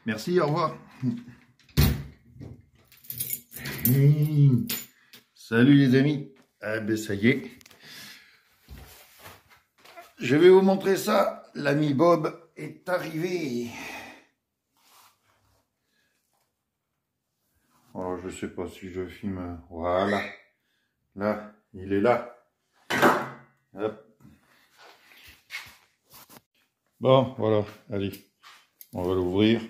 Merci, au revoir. Salut les amis. Ah ben ça y est. Je vais vous montrer ça. L'ami Bob est arrivé. Oh, je sais pas si je filme. Voilà. Là, il est là. Hop. Bon, voilà. Allez, on va l'ouvrir.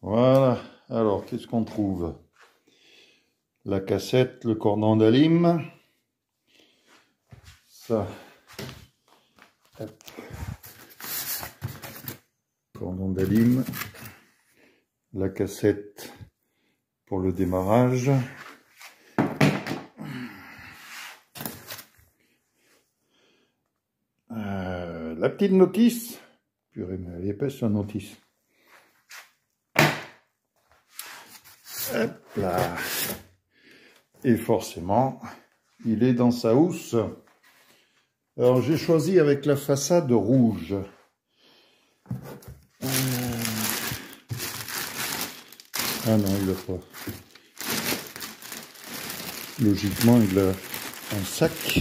Voilà. Alors, qu'est-ce qu'on trouve? La cassette, le cordon d'alim. Ça. Hop. Cordon d'alim. La cassette pour le démarrage. La petite notice. Purée, mais elle est épaisse la notice. Hop là. Et forcément, il est dans sa housse. Alors j'ai choisi avec la façade rouge. Ah non, il l'a pas. Logiquement, il a un sac.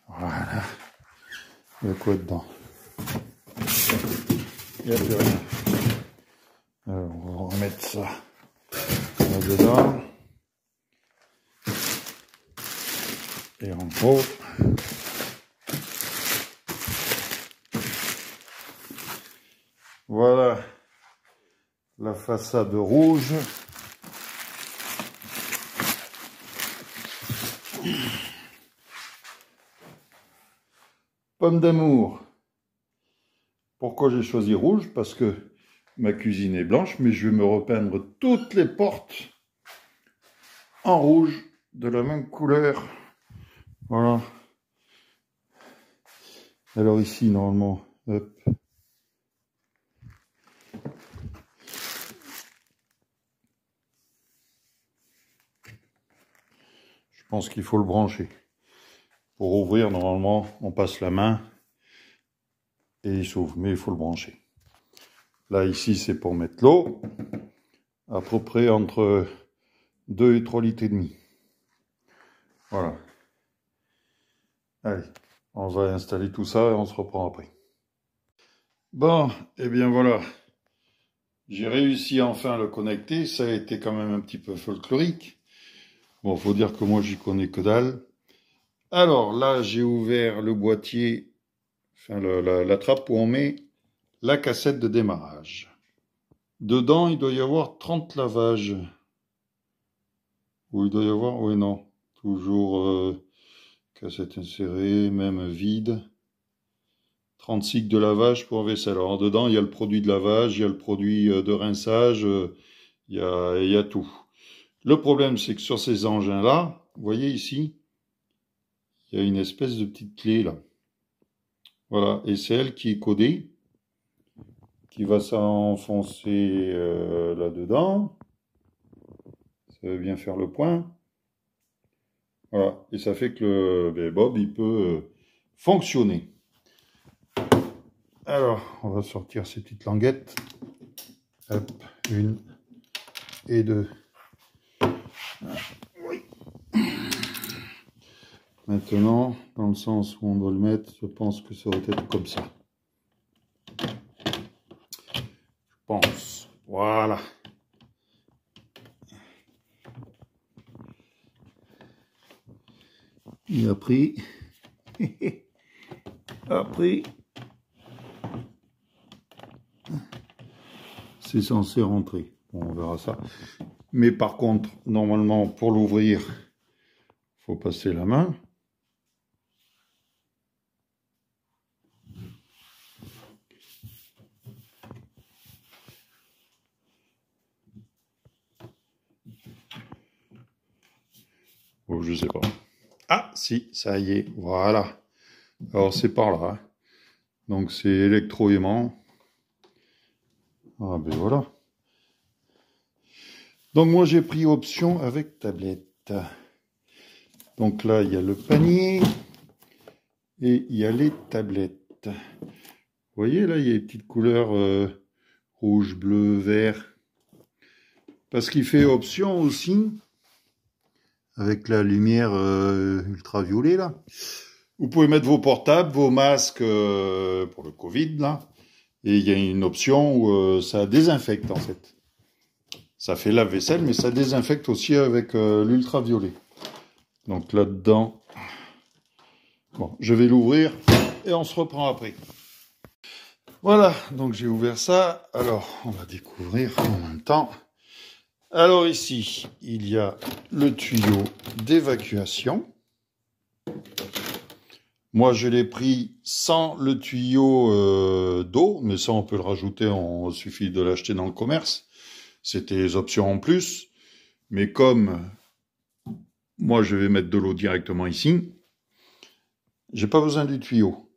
Voilà. Il y a quoi dedans? Il n'y a plus rien. Alors, on va remettre ça là-dedans. Et en gros, voilà la façade rouge. Pomme d'amour. Pourquoi j'ai choisi rouge? Parce que ma cuisine est blanche, mais je vais me repeindre toutes les portes en rouge, de la même couleur. Voilà. Alors ici, normalement, hop. Je pense qu'il faut le brancher. Pour ouvrir, normalement, on passe la main et il s'ouvre, mais il faut le brancher. Là, ici, c'est pour mettre l'eau, à peu près entre 2 et 3 litres et demi. Voilà. Allez, on va installer tout ça et on se reprend après. Bon, et bien voilà. J'ai réussi enfin à le connecter. Ça a été quand même un petit peu folklorique. Bon, faut dire que moi, j'y connais que dalle. Alors là, j'ai ouvert le boîtier, enfin la trappe où on met la cassette de démarrage. Dedans, il doit y avoir 30 lavages. Ou il doit y avoir, oui, non. Toujours cassette insérée, même vide. 30 cycles de lavage pour vaisselle. Alors dedans, il y a le produit de lavage, il y a le produit de rinçage, il y a tout. Le problème, c'est que sur ces engins-là, vous voyez ici, il y a une espèce de petite clé là. Voilà, et c'est elle qui est codée, qui va s'enfoncer là-dedans. Ça va bien faire le point. Voilà, et ça fait que le Bob, il peut fonctionner. Alors, on va sortir ces petites languettes. Hop, 1 et 2. Oui. Maintenant, dans le sens où on doit le mettre, je pense que ça va être comme ça. Je pense. Voilà. Et après, c'est censé rentrer. Bon, on verra ça. Mais par contre, normalement, pour l'ouvrir, il faut passer la main. Oh, je sais pas. Ah, si, ça y est, voilà. Alors, c'est par là. Hein. Donc, c'est électro-aimant. Ah, ben voilà. Donc, moi, j'ai pris option avec tablette. Donc là, il y a le panier et il y a les tablettes. Vous voyez, là, il y a les petites couleurs rouge, bleu, vert. Parce qu'il fait option aussi, avec la lumière ultraviolet, là. Vous pouvez mettre vos portables, vos masques pour le Covid, là. Et il y a une option où ça désinfecte, en fait. Ça fait lave-vaisselle, mais ça désinfecte aussi avec l'ultraviolet. Donc là-dedans, bon, je vais l'ouvrir et on se reprend après. Voilà, donc j'ai ouvert ça. Alors, on va découvrir en même temps. Alors ici, il y a le tuyau d'évacuation. Moi, je l'ai pris sans le tuyau d'eau, mais ça, on peut le rajouter, il suffit de l'acheter dans le commerce. C'était les options en plus. Mais comme moi, je vais mettre de l'eau directement ici, j'ai pas besoin du tuyau.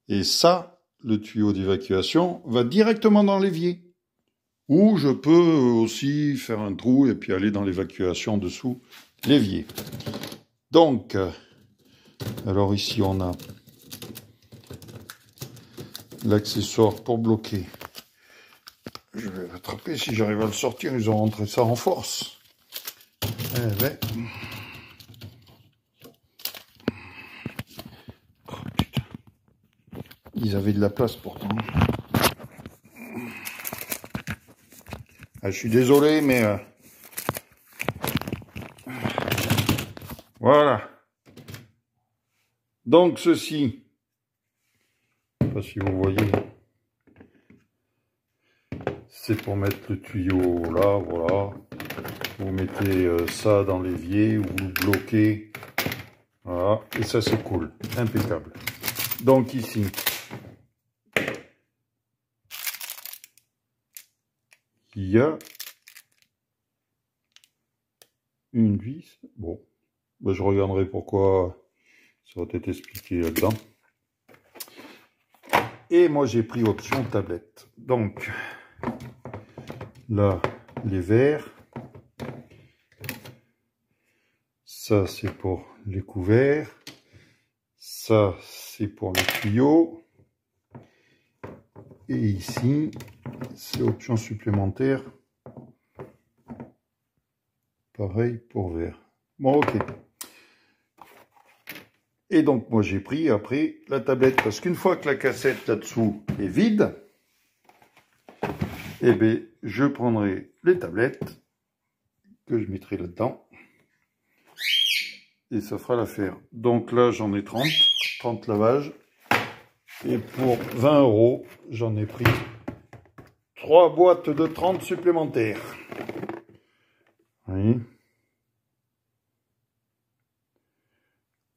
Et ça, le tuyau d'évacuation va directement dans l'évier. Ou je peux aussi faire un trou et puis aller dans l'évacuation dessous l'évier. Donc, alors ici on a l'accessoire pour bloquer. Je vais l'attraper, si j'arrive à le sortir, ils ont rentré ça en force. Eh ben. Oh, putain. Ils avaient de la place pourtant. Ah, je suis désolé, mais... Voilà. Donc ceci, je ne sais pas si vous voyez, c'est pour mettre le tuyau là, voilà. Vous mettez ça dans l'évier, vous le bloquez, voilà, et ça c'est cool, impeccable. Donc ici, il y a une vis, bon, ben, je regarderai pourquoi ça va être expliqué là-dedans. Et moi j'ai pris option tablette, donc là les verres. Ça, c'est pour les couverts. Ça, c'est pour les tuyaux. Et ici, c'est option supplémentaire. Pareil pour verre. Bon, ok. Et donc, moi, j'ai pris après la tablette. Parce qu'une fois que la cassette là-dessous est vide, eh bien, je prendrai les tablettes que je mettrai là-dedans. Et ça fera l'affaire. Donc là, j'en ai 30 lavages. Et pour 20 €, j'en ai pris 3 boîtes de 30 supplémentaires. Vous voyez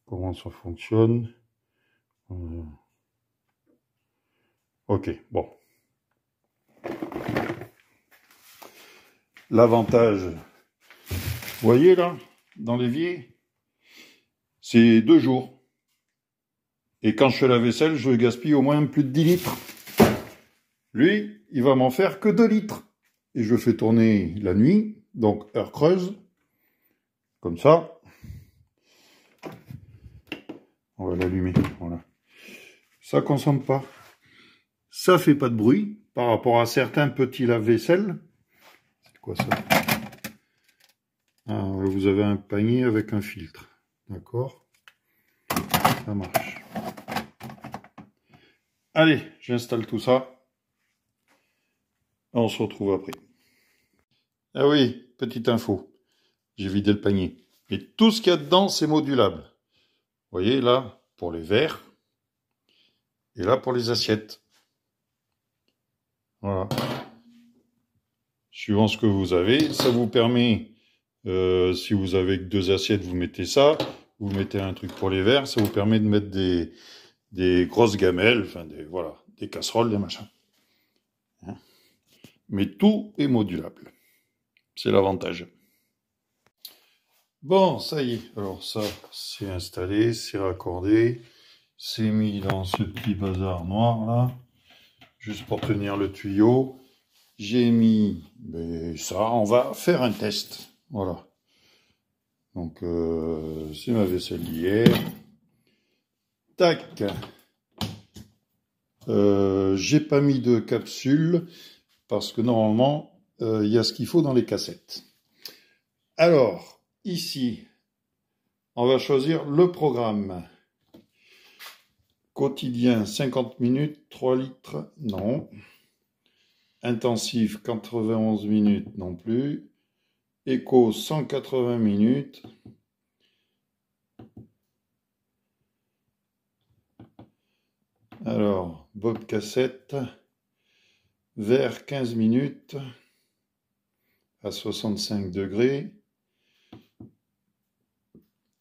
comment ça fonctionne. Ok, bon. L'avantage, vous voyez là, dans l'évier, c'est 2 jours. Et quand je fais la vaisselle, je gaspille au moins plus de 10 litres. Lui, il va m'en faire que 2 litres. Et je fais tourner la nuit, donc heure creuse, comme ça. On va l'allumer, voilà. Ça consomme pas. Ça fait pas de bruit par rapport à certains petits lave-vaisselle. C'est quoi ça? Ah, vous avez un panier avec un filtre. D'accord? Ça marche. Allez, j'installe tout ça. On se retrouve après. Ah oui, petite info. J'ai vidé le panier. Et tout ce qu'il y a dedans, c'est modulable. Vous voyez, là, pour les verres. Et là, pour les assiettes. Voilà. Suivant ce que vous avez, ça vous permet, si vous avez que 2 assiettes, vous mettez ça. Vous mettez un truc pour les verres. Ça vous permet de mettre des grosses gamelles, enfin, voilà, des casseroles, des machins. Hein? Mais tout est modulable. C'est l'avantage. Bon, ça y est. Alors ça, c'est installé, c'est raccordé. C'est mis dans ce petit bazar noir là. Juste pour tenir le tuyau. J'ai mis ça. On va faire un test. Voilà. Donc, c'est ma vaisselle d'hier. Tac. J'ai pas mis de capsule parce que normalement, il y a ce qu'il faut dans les cassettes. Alors, ici, on va choisir le programme. Quotidien, 50 minutes, 3 litres, non. Intensif, 91 minutes, non plus. Éco, 180 minutes. Alors, Bob cassette, vert 15 minutes à 65 degrés.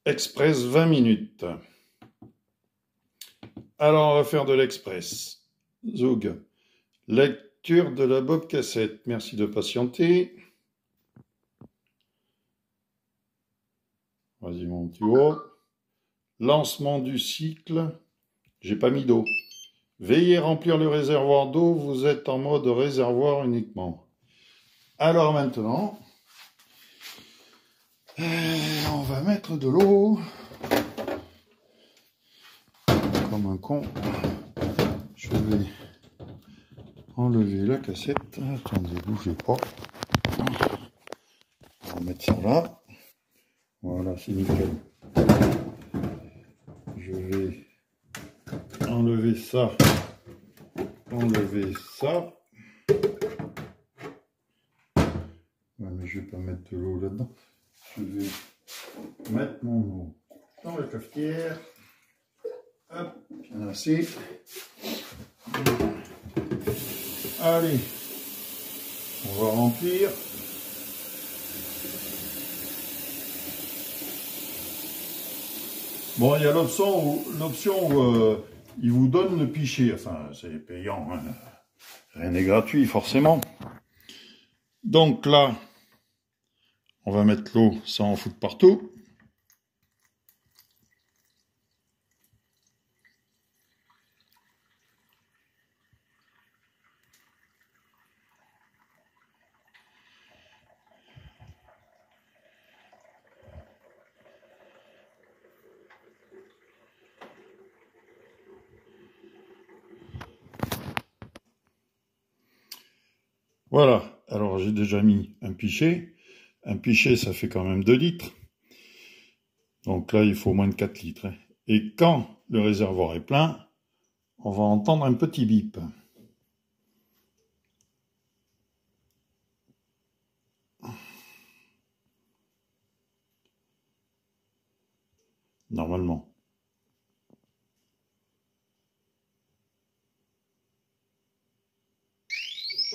Express 20 minutes. Alors, on va faire de l'express. Zoug. Lecture de la Bob cassette. Merci de patienter. Vas-y, mon petit haut. Lancement du cycle. J'ai pas mis d'eau. Veuillez remplir le réservoir d'eau. Vous êtes en mode réservoir uniquement. Alors maintenant, on va mettre de l'eau. Comme un con. Je vais enlever la cassette. Attendez, bougez pas. On va mettre ça là. Voilà, c'est nickel. Je vais enlever ça. Enlever ça. Ouais, mais je vais pas mettre de l'eau là-dedans. Je vais mettre mon eau dans la cafetière. Hop, bien assez. Allez, on va remplir. Bon, il y a l'option où il vous donne le pichet. Enfin, c'est payant, hein. Rien n'est gratuit, forcément. Donc là, on va mettre l'eau sans en foutre partout. Voilà, alors j'ai déjà mis un pichet. Un pichet, ça fait quand même 2 litres. Donc là, il faut moins de 4 litres. Et quand le réservoir est plein, on va entendre un petit bip. Normalement.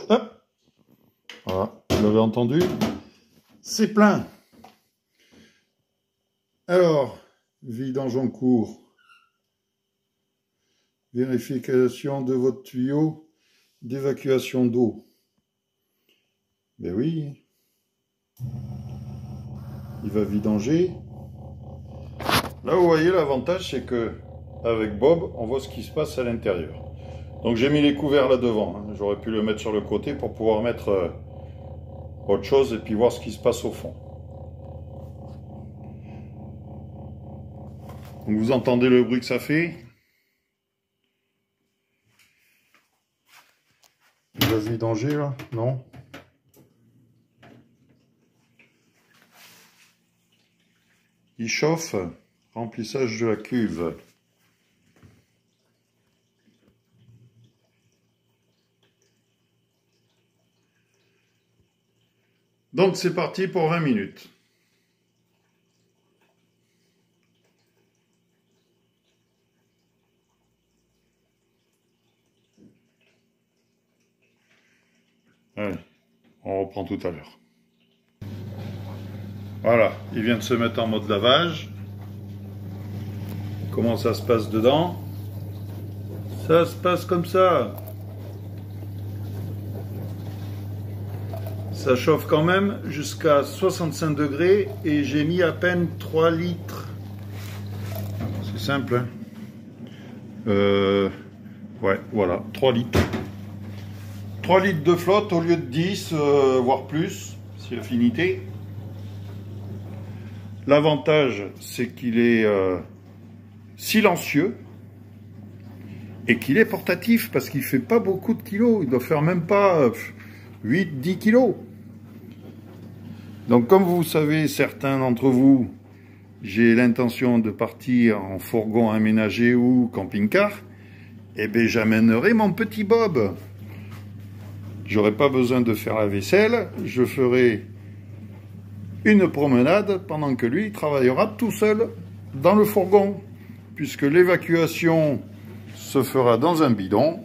Hop. Voilà, vous l'avez entendu? C'est plein. Alors, vidange en cours. Vérification de votre tuyau d'évacuation d'eau. Ben oui. Il va vidanger. Là, vous voyez, l'avantage, c'est que avec Bob, on voit ce qui se passe à l'intérieur. Donc, j'ai mis les couverts là devant. Hein. J'aurais pu le mettre sur le côté pour pouvoir mettre autre chose et puis voir ce qui se passe au fond. Donc, vous entendez le bruit que ça fait? Il va vidanger là? Non? Il chauffe. Remplissage de la cuve. Donc c'est parti pour 20 minutes. Allez, on reprend tout à l'heure. Voilà, il vient de se mettre en mode lavage. Comment ça se passe dedans? Ça se passe comme ça. Ça chauffe quand même jusqu'à 65 degrés et j'ai mis à peine 3 litres. C'est simple, hein. Ouais, voilà, 3 litres. 3 litres de flotte au lieu de 10, voire plus, si affinité. L'avantage, c'est qu'il est silencieux et qu'il est portatif parce qu'il ne fait pas beaucoup de kilos. Il doit faire même pas 8-10 kilos. Donc comme vous savez, certains d'entre vous, j'ai l'intention de partir en fourgon aménagé ou camping-car, eh bien j'amènerai mon petit Bob. J'aurai pas besoin de faire la vaisselle, je ferai une promenade pendant que lui travaillera tout seul dans le fourgon, puisque l'évacuation se fera dans un bidon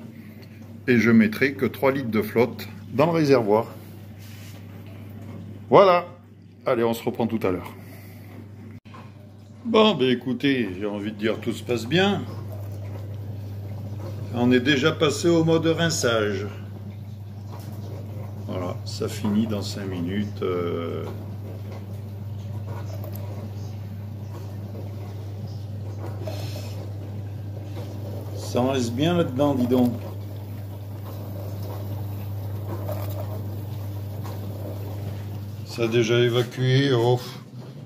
et je mettrai que 3 litres de flotte dans le réservoir. Voilà, allez, on se reprend tout à l'heure. Bon, ben écoutez, j'ai envie de dire tout se passe bien. On est déjà passé au mode rinçage. Voilà, ça finit dans 5 minutes. Ça en reste bien là-dedans, dis donc. Ça a déjà évacué, oh,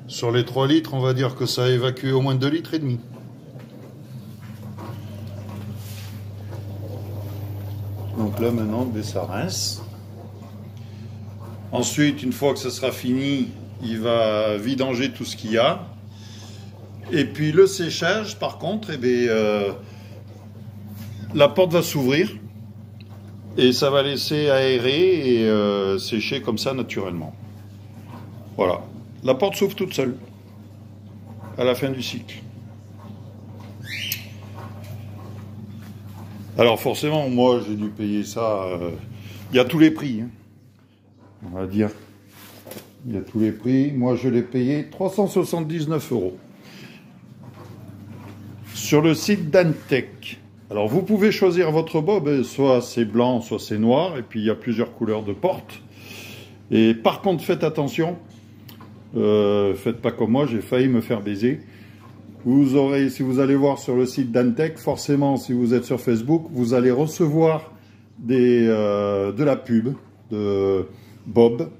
sur les 3 litres, on va dire que ça a évacué au moins 2 litres et demi. Donc là maintenant, ben, ça rince. Ensuite, une fois que ça sera fini, il va vidanger tout ce qu'il y a. Et puis le séchage, par contre, eh bien, la porte va s'ouvrir et ça va laisser aérer et sécher comme ça naturellement. Voilà, la porte s'ouvre toute seule à la fin du cycle. Alors forcément, moi j'ai dû payer ça, il y a tous les prix, hein, on va dire. Il y a tous les prix, moi je l'ai payé 379 € sur le site Dantec. Alors vous pouvez choisir votre bob, soit c'est blanc, soit c'est noir, et puis il y a plusieurs couleurs de porte. Et par contre faites attention, faites pas comme moi, j'ai failli me faire baiser. Vous aurez, si vous allez voir sur le site Dantec, forcément si vous êtes sur Facebook, vous allez recevoir de la pub de Bob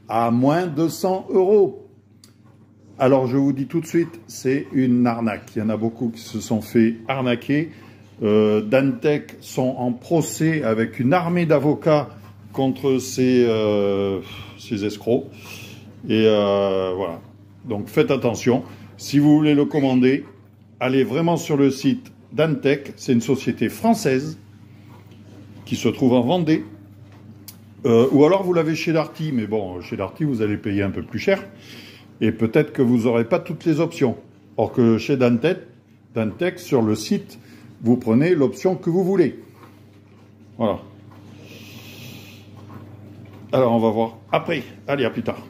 à moins de 100 €. Alors je vous dis tout de suite, c'est une arnaque. Il y en a beaucoup qui se sont fait arnaquer. Dantec sont en procès avec une armée d'avocats contre ces escrocs. Et voilà. Donc faites attention. Si vous voulez le commander, allez vraiment sur le site Dantec. C'est une société française qui se trouve en Vendée. Ou alors vous l'avez chez Darty. Mais bon, chez Darty, vous allez payer un peu plus cher. Et peut-être que vous n'aurez pas toutes les options. Or que chez Dantec, sur le site, vous prenez l'option que vous voulez. Voilà. Alors on va voir après. Allez, à plus tard.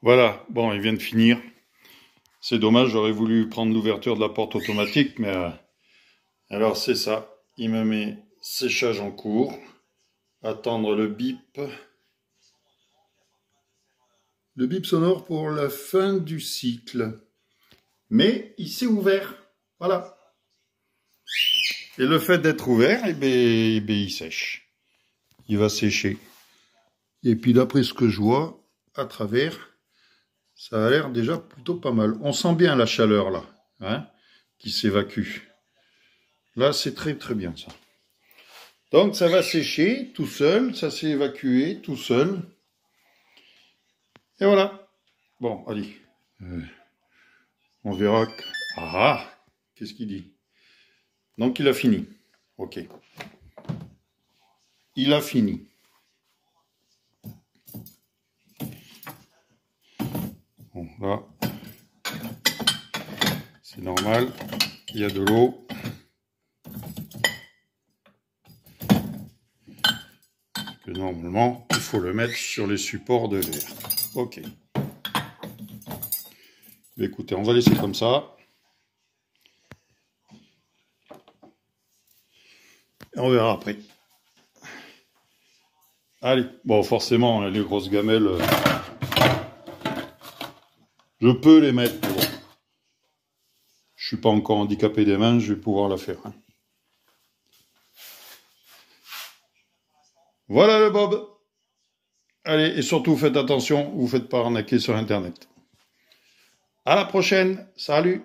Voilà, bon, il vient de finir. C'est dommage, j'aurais voulu prendre l'ouverture de la porte automatique, mais... alors c'est ça, il me met séchage en cours, attendre le bip. Le bip sonore pour la fin du cycle. Mais il s'est ouvert, voilà. Et le fait d'être ouvert, eh ben, il sèche. Il va sécher. Et puis d'après ce que je vois, à travers... ça a l'air déjà plutôt pas mal. On sent bien la chaleur là, hein, qui s'évacue. Là, c'est très très bien ça. Donc ça va sécher tout seul, ça s'est évacué tout seul. Et voilà. Bon, allez. On verra que... ah, qu'est-ce qu'il dit? Donc il a fini. Ok. Il a fini. Bon, là, c'est normal, il y a de l'eau. Que normalement, il faut le mettre sur les supports de verre. Ok. Mais écoutez, on va laisser comme ça. Et on verra après. Allez, bon, forcément, les grosses gamelles, je peux les mettre, mais bon. Je suis pas encore handicapé des mains, je vais pouvoir la faire. Hein. Voilà le Bob. Allez, et surtout faites attention, vous ne faites pas arnaquer sur Internet. À la prochaine, salut!